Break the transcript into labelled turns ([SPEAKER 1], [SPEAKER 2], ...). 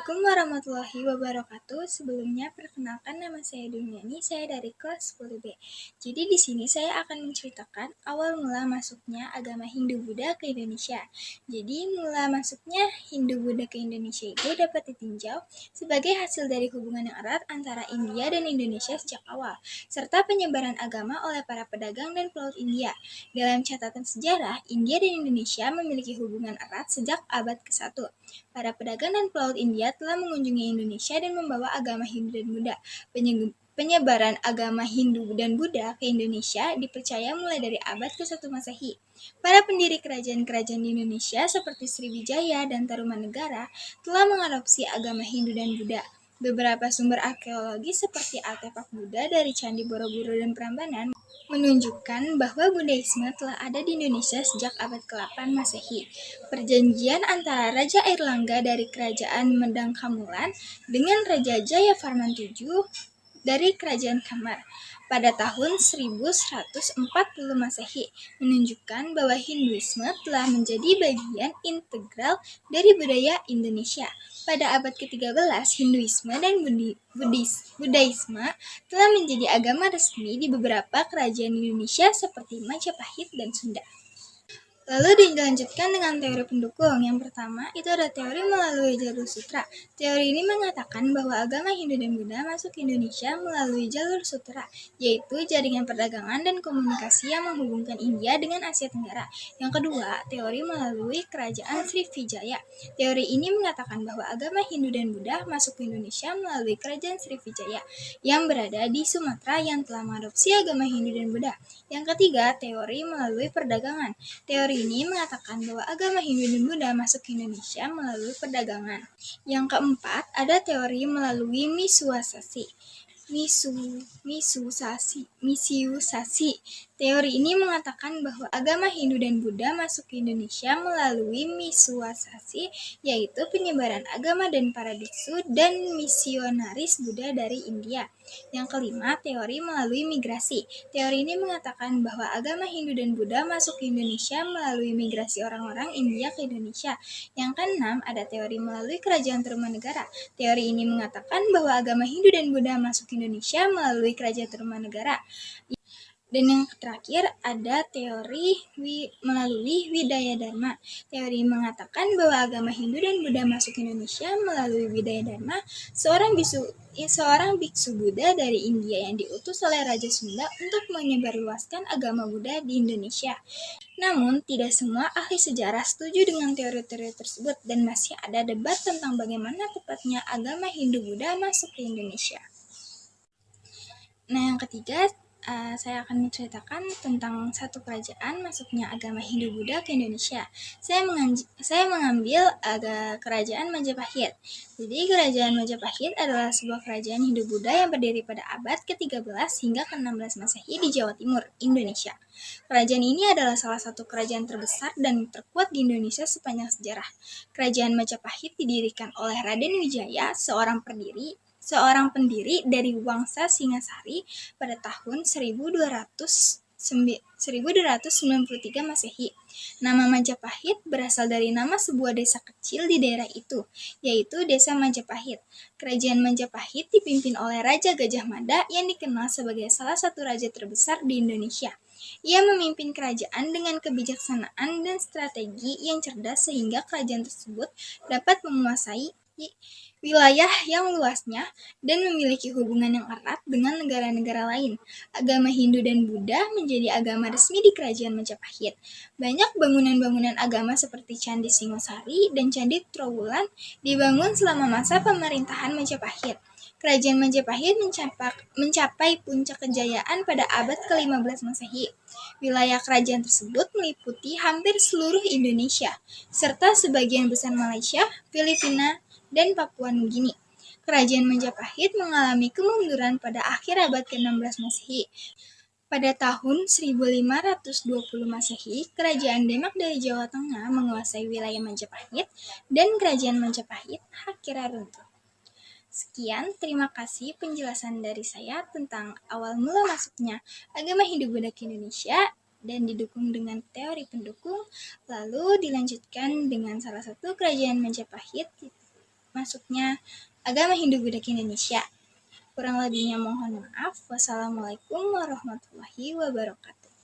[SPEAKER 1] Assalamualaikum warahmatullahi wabarakatuh. Sebelumnya perkenalkan nama saya Dunyani, saya dari kelas 10B. Jadi di sini saya akan menceritakan awal mula masuknya agama Hindu-Buddha ke Indonesia. Jadi mula masuknya Hindu-Buddha ke Indonesia itu dapat ditinjau sebagai hasil dari hubungan yang erat antara India dan Indonesia sejak awal, serta penyebaran agama oleh para pedagang dan pelaut India. Dalam catatan sejarah, India dan Indonesia memiliki hubungan erat sejak abad ke-1. Para pedagang dan pelaut India telah mengunjungi Indonesia dan membawa agama Hindu dan Buddha. Penyebaran agama Hindu dan Buddha ke Indonesia dipercaya mulai dari abad ke-1 Masehi. Para pendiri kerajaan-kerajaan di Indonesia seperti Sriwijaya dan Tarumanegara telah mengadopsi agama Hindu dan Buddha. Beberapa sumber arkeologi seperti artefak Buddha dari Candi Borobudur dan Prambanan menunjukkan bahwa Buddhaisme telah ada di Indonesia sejak abad ke-8 Masehi. Perjanjian antara Raja Airlangga dari Kerajaan Medang Kamulan dengan Raja Jayavarman VII dari Kerajaan Kamar pada tahun 1140 Masehi menunjukkan bahwa Hinduisme telah menjadi bagian integral dari budaya Indonesia. Pada abad ke-13, Hinduisme dan Buddhaisme telah menjadi agama resmi di beberapa kerajaan Indonesia seperti Majapahit dan Sunda. Lalu dilanjutkan dengan teori pendukung. Yang pertama, itu ada teori melalui jalur sutra. Teori ini mengatakan bahwa agama Hindu dan Buddha masuk ke Indonesia melalui jalur sutra, yaitu jaringan perdagangan dan komunikasi yang menghubungkan India dengan Asia Tenggara. Yang kedua, teori melalui kerajaan Sriwijaya. Teori ini mengatakan bahwa agama Hindu dan Buddha masuk ke Indonesia melalui kerajaan Sriwijaya yang berada di Sumatera yang telah mengadopsi agama Hindu dan Buddha. Yang ketiga, teori melalui perdagangan. Teori ini mengatakan bahwa agama Hindu dan Buddha masuk ke Indonesia melalui perdagangan. Yang keempat, ada teori melalui misiusasi. Teori ini mengatakan bahwa agama Hindu dan Buddha masuk ke Indonesia melalui misiusasi, yaitu penyebaran agama dan para biksu dan misionaris Buddha dari India. Yang kelima, teori melalui migrasi. Teori ini mengatakan bahwa agama Hindu dan Buddha masuk ke Indonesia melalui migrasi orang-orang India ke Indonesia. Yang keenam, ada teori melalui kerajaan Tarumanegara. Teori ini mengatakan bahwa agama Hindu dan Buddha masuk ke Indonesia melalui kerajaan Tarumanegara. Dan yang terakhir ada teori melalui Widaya Dharma. Teori mengatakan bahwa agama Hindu dan Buddha masuk ke Indonesia melalui Widaya Dharma, seorang biksu Buddha dari India yang diutus oleh Raja Sunda untuk menyebarluaskan agama Buddha di Indonesia. Namun, tidak semua ahli sejarah setuju dengan teori-teori tersebut dan masih ada debat tentang bagaimana tepatnya agama Hindu-Buddha masuk ke Indonesia. Nah, yang ketiga, saya akan menceritakan tentang satu kerajaan masuknya agama Hindu-Buddha ke Indonesia. Saya mengambil kerajaan Majapahit. Jadi, kerajaan Majapahit adalah sebuah kerajaan Hindu-Buddha yang berdiri pada abad ke-13 hingga ke-16 Masehi di Jawa Timur, Indonesia. Kerajaan ini adalah salah satu kerajaan terbesar dan terkuat di Indonesia sepanjang sejarah. Kerajaan Majapahit didirikan oleh Raden Wijaya, seorang pendiri dari Wangsa Singasari pada tahun 1293 Masehi. Nama Majapahit berasal dari nama sebuah desa kecil di daerah itu, yaitu Desa Majapahit. Kerajaan Majapahit dipimpin oleh Raja Gajah Mada yang dikenal sebagai salah satu raja terbesar di Indonesia. Ia memimpin kerajaan dengan kebijaksanaan dan strategi yang cerdas sehingga kerajaan tersebut dapat menguasai wilayah yang luasnya dan memiliki hubungan yang erat dengan negara-negara lain. Agama Hindu dan Buddha menjadi agama resmi di Kerajaan Majapahit. Banyak bangunan-bangunan agama seperti Candi Singosari dan Candi Trowulan dibangun selama masa pemerintahan Majapahit. Kerajaan Majapahit mencapai puncak kejayaan pada abad ke-15 Masehi. Wilayah kerajaan tersebut meliputi hampir seluruh Indonesia, serta sebagian besar Malaysia, Filipina, dan Papua Nugini. Kerajaan Majapahit mengalami kemunduran pada akhir abad ke-16 Masehi. Pada tahun 1520 Masehi, Kerajaan Demak dari Jawa Tengah menguasai wilayah Majapahit dan Kerajaan Majapahit akhirnya runtuh. Sekian, terima kasih penjelasan dari saya tentang awal mula masuknya agama Hindu-Buddha ke Indonesia dan didukung dengan teori pendukung, lalu dilanjutkan dengan salah satu kerajaan Majapahit masuknya agama Hindu-Buddha ke Indonesia. Kurang lebihnya mohon maaf. Wassalamualaikum warahmatullahi wabarakatuh.